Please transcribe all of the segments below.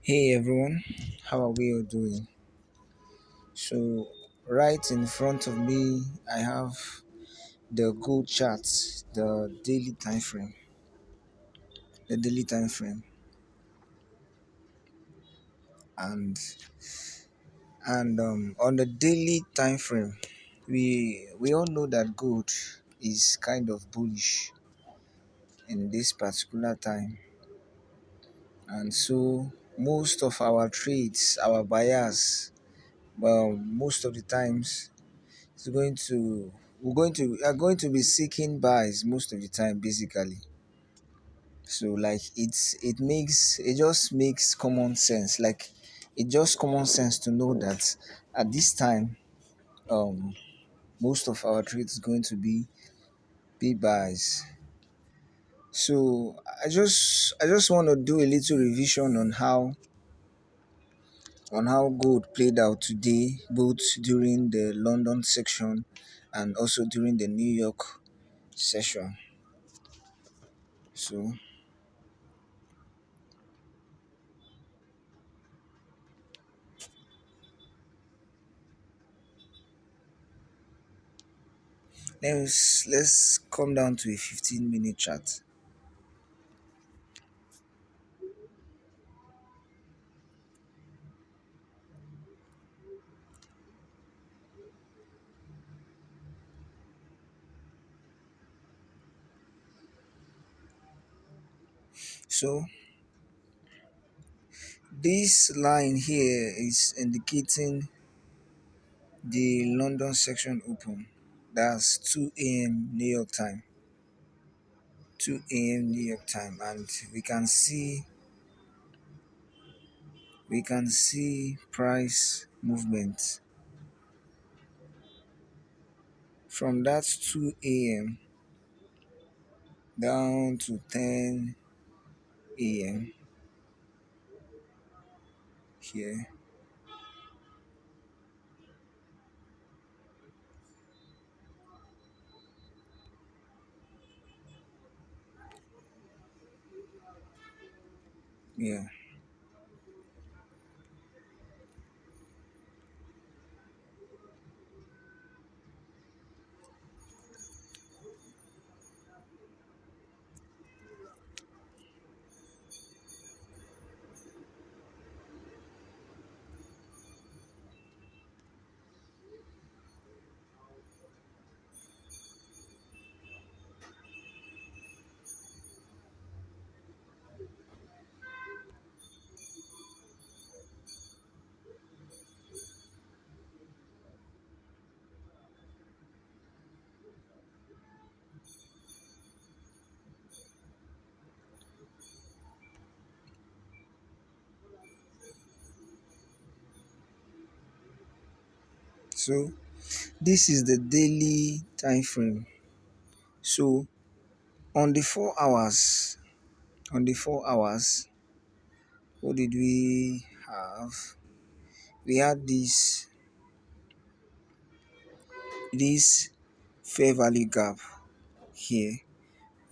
Hey everyone, how are we all doing? So, right in front of me, I have the gold chart, the daily time frame, and on the daily time frame, we all know that gold is kind of bullish in this particular time, and so most of our trades, our buyers, well, most of the times it's going to we are going to be seeking buys most of the time basically. So like it just makes common sense, like it just common sense to know that at this time um most of our trade is going to be buys. So I just want to do a little revision on how gold played out today, both during the London section and also during the New York session. So let's come down to a 15-minute chat. So this line here is indicating the London section open. That's 2 a.m. New York time. 2 a.m. New York time, and we can see price movement from that 2 a.m. down to 10 a.m. here. Yeah. So this is the daily time frame. So on the 4 hours, what did we have? We had this fair value gap here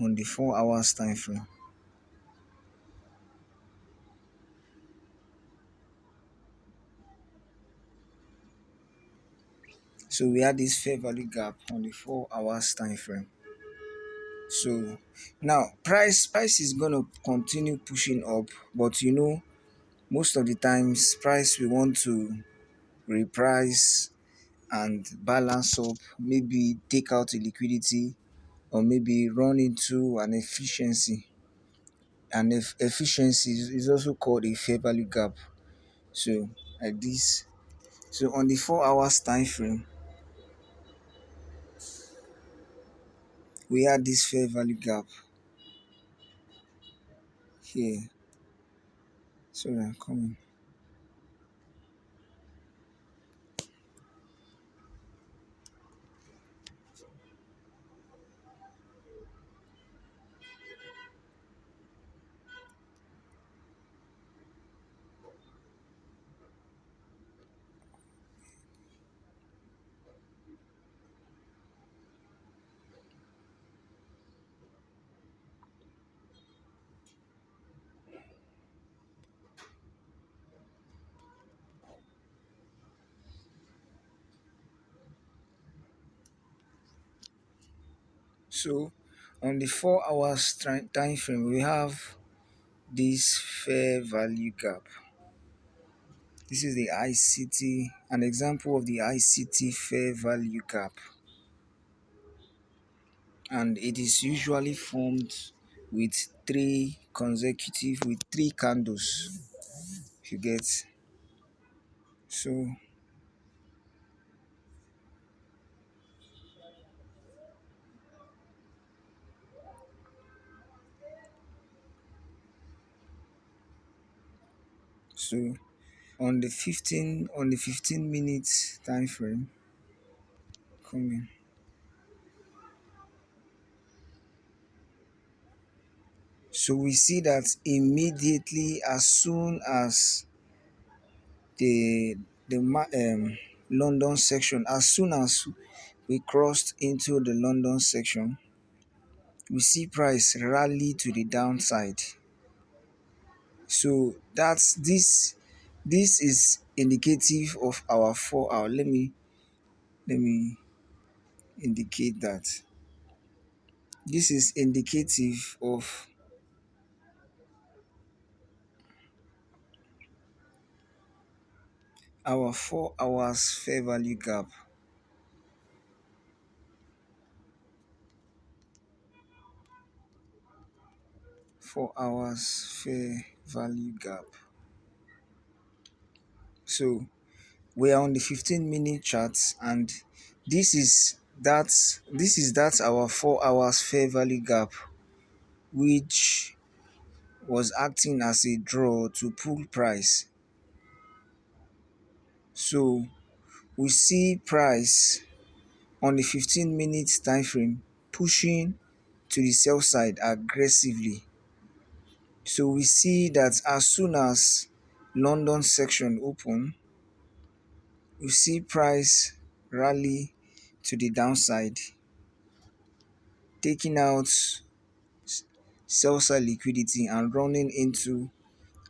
on the 4 hours time frame. So we had this fair value gap on the 4 hours time frame. So now price is gonna continue pushing up, but most of the times price we want to reprice and balance up, maybe take out a liquidity or maybe run into an efficiency. And if efficiency is also called a fair value gap. So like this. So on the 4 hours time frame, we had this fair value gap here. So I'm coming. So on the 4 hours time frame, we have this fair value gap. This is the ICT, an example of the ICT fair value gap, and it is usually formed with three candles. If you get so, so on the 15 minutes time frame, coming. So we see that immediately as soon as the London section, as soon as we crossed into the London section, we see price rally to the downside. So that's this. This is indicative of our 4 hour. Let me indicate that. This is indicative of our 4 hours fair value gap. 4 hours fair value gap. So we are on the 15-minute chart, and this is that our 4 hours fair value gap, which was acting as a draw to pull price. So we see price on the 15 minute time frame pushing to the sell side aggressively. So we see that as soon as London section open, we see price rally to the downside, taking out sell side liquidity and running into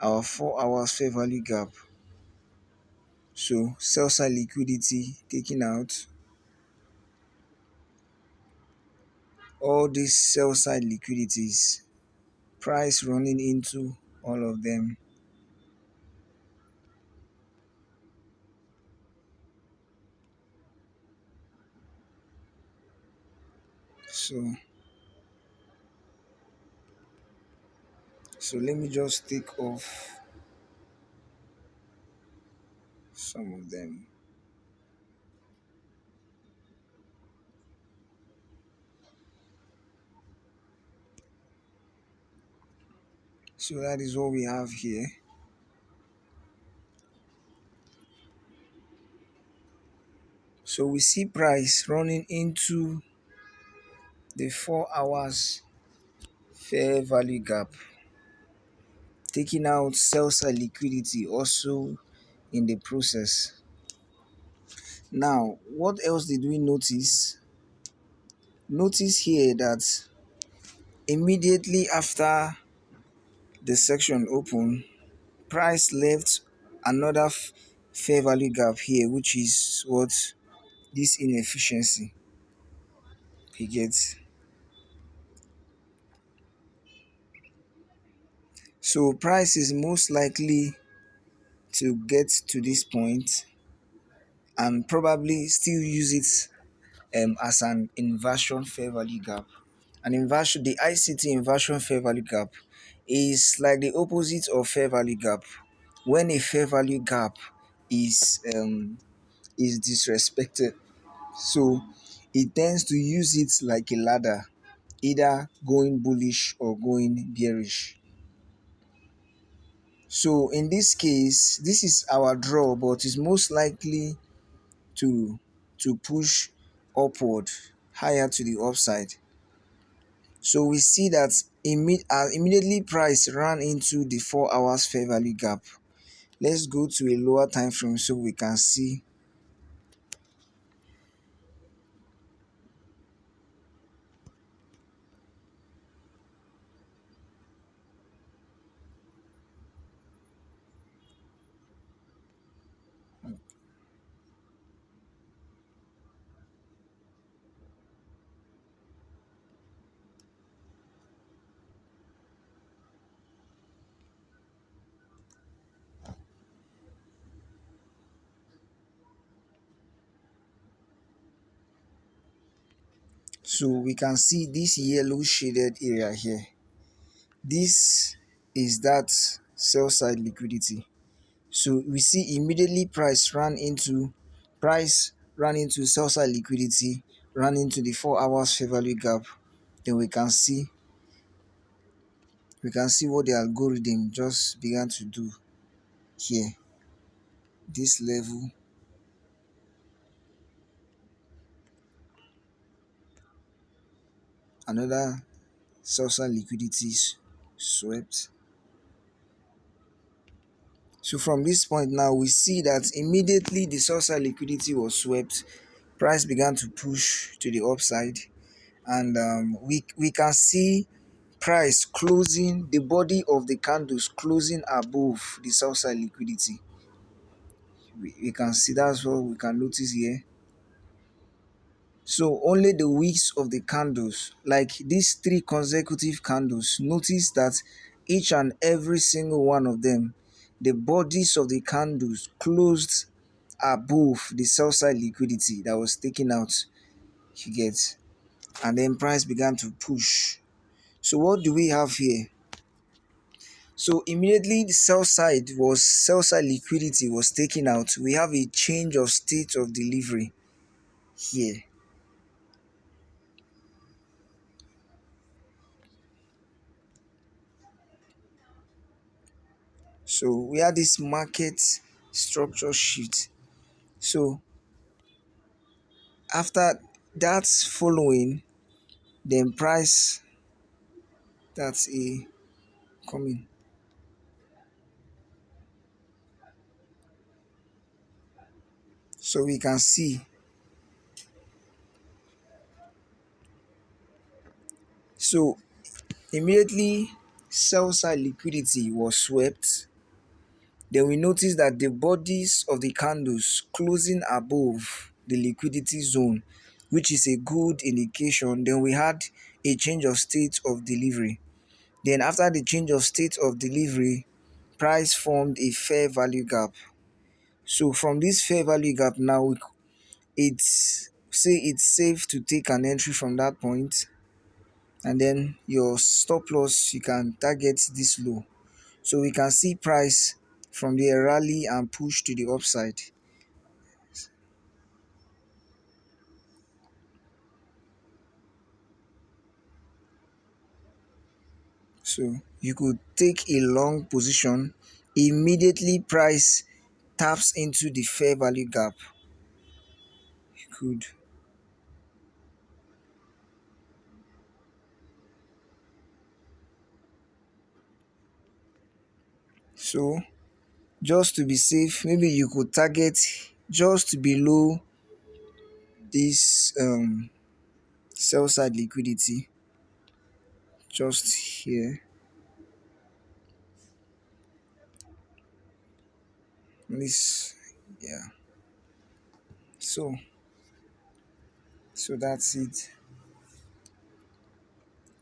our 4 hours fair value gap. So sell side liquidity taking out, all these sell side liquidities, price running into all of them. So so let me just take off some of them. So that is what we have here. So we see price running into the 4 hours fair value gap, taking out sell side liquidity also in the process. Now, what else did we notice? Notice here that immediately after the section open, price left another fair value gap here, which is what this inefficiency. You get. So price is most likely to get to this point and probably still use it as an inversion fair value gap. An inversion, the ICT inversion fair value gap is like the opposite of fair value gap. When a fair value gap is disrespected, so it tends to use it like a ladder, either going bullish or going bearish. So in this case, this is our draw, but it's most likely to push upward higher to the upside. So we see that immediately price ran into the 4 hours fair value gap. Let's go to a lower time frame so we can see. So we can see this yellow shaded area here. This is that sell side liquidity. So we see immediately price ran into sell side liquidity, ran into the 4 hours fair value gap. Then we can see what the algorithm just began to do here. This level, another sell side liquidity swept. So from this point now, we see that immediately the sell side liquidity was swept, price began to push to the upside, and we can see price closing, the body of the candles closing above the sell side liquidity. We can see, that's what we can notice here. So only the wicks of the candles, like these three consecutive candles, notice that each and every single one of them, the bodies of the candles closed above the sell side liquidity that was taken out. You get, and then price began to push. So what do we have here? So immediately the sell side liquidity was taken out. We have a change of state of delivery here. So we had this market structure shift. So after that's following, then price, that's a coming. So we can see. So immediately sell side liquidity was swept. Then we notice that the bodies of the candles closing above the liquidity zone, which is a good indication. Then we had a change of state of delivery. Then after the change of state of delivery, price formed a fair value gap. So from this fair value gap now, it's safe to take an entry from that point, and then your stop loss, you can target this low. So we can see price from there rally and push to the upside. So you could take a long position, immediately price taps into the fair value gap. You could. So just to be safe, maybe you could target just below this sell side liquidity, just here. This, yeah. So that's it.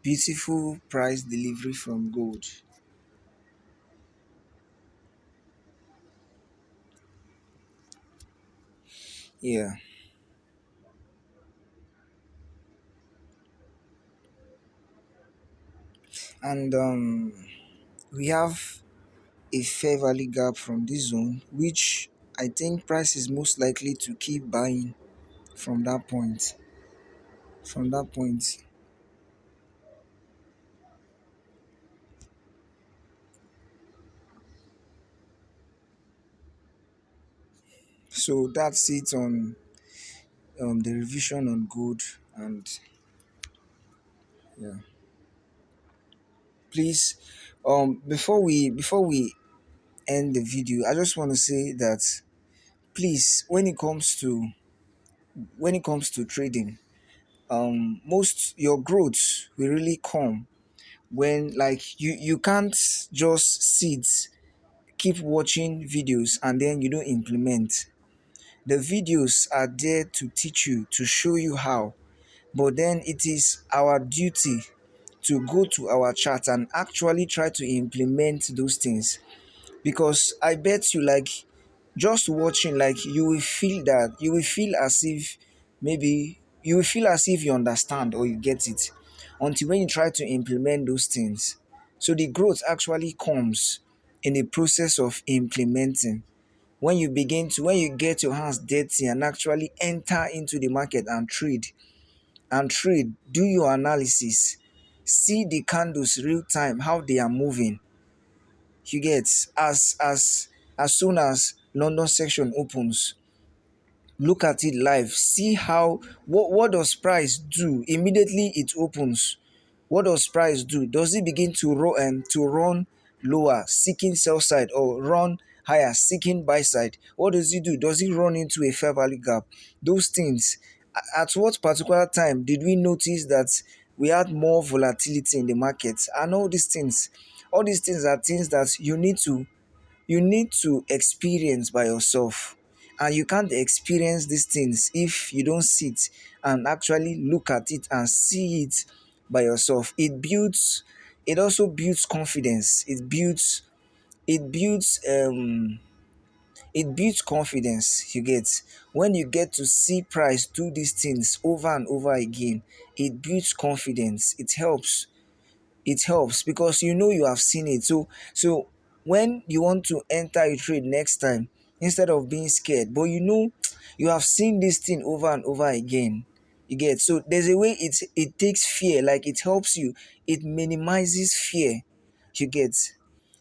Beautiful price delivery from gold. Yeah. And we have a fair value gap from this zone, which I think price is most likely to keep buying from that point. From that point. So that's it on the revision on gold. And yeah, please, before we end the video, I just want to say that please, when it comes to trading, most your growth will really come when, like, you can't just sit, keep watching videos and then you don't implement. The videos are there to teach you, to show you how, but then it is our duty to go to our chart and actually try to implement those things. Because I bet you, like, just watching, like, you will feel as if maybe you will feel as if you understand or you get it until when you try to implement those things. So the growth actually comes in the process of implementing. When you begin to, when you get your hands dirty and actually enter into the market and trade, do your analysis, see the candles real time, how they are moving. You get, as soon as London section opens, look at it live, see how, what does price do immediately it opens. What does price do? Does it begin to run lower seeking sell side, or run higher seeking buy side? What does it do? Does it run into a fair value gap? Those things. At what particular time did we notice that we had more volatility in the market? And all these things are things that you need to experience by yourself. And you can't experience these things if you don't sit and actually look at it and see it by yourself. It also builds confidence. It builds confidence. You get, when you get to see price do these things over and over again, it builds confidence. It helps because you know you have seen it. So when you want to enter a trade next time, instead of being scared, but you know you have seen this thing over and over again, you get. So there's a way it takes fear, like it helps you, it minimizes fear, you get.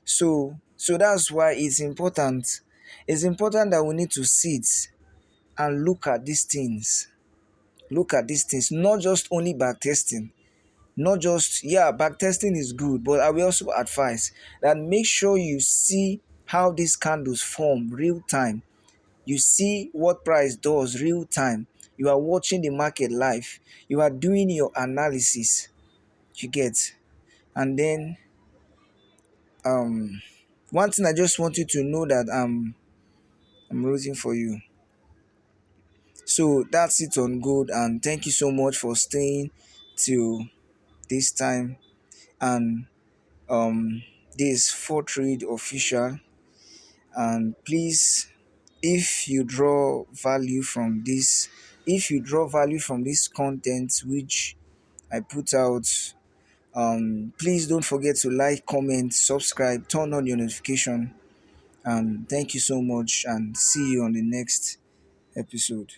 So that's why it's important that we need to sit and look at these things, not just only back testing. Not just, yeah, back testing is good, but I will also advise that make sure you see how these candles form real time. You see what price does real time. You are watching the market live. You are doing your analysis, you get. And then one thing I just want you to know, that I'm rooting for you. So that's it on gold, and thank you so much for staying till this time. And this for trade official. And please, if you draw value from this content which I put out, please don't forget to like, comment, subscribe, turn on your notification. And thank you so much, and see you on the next episode.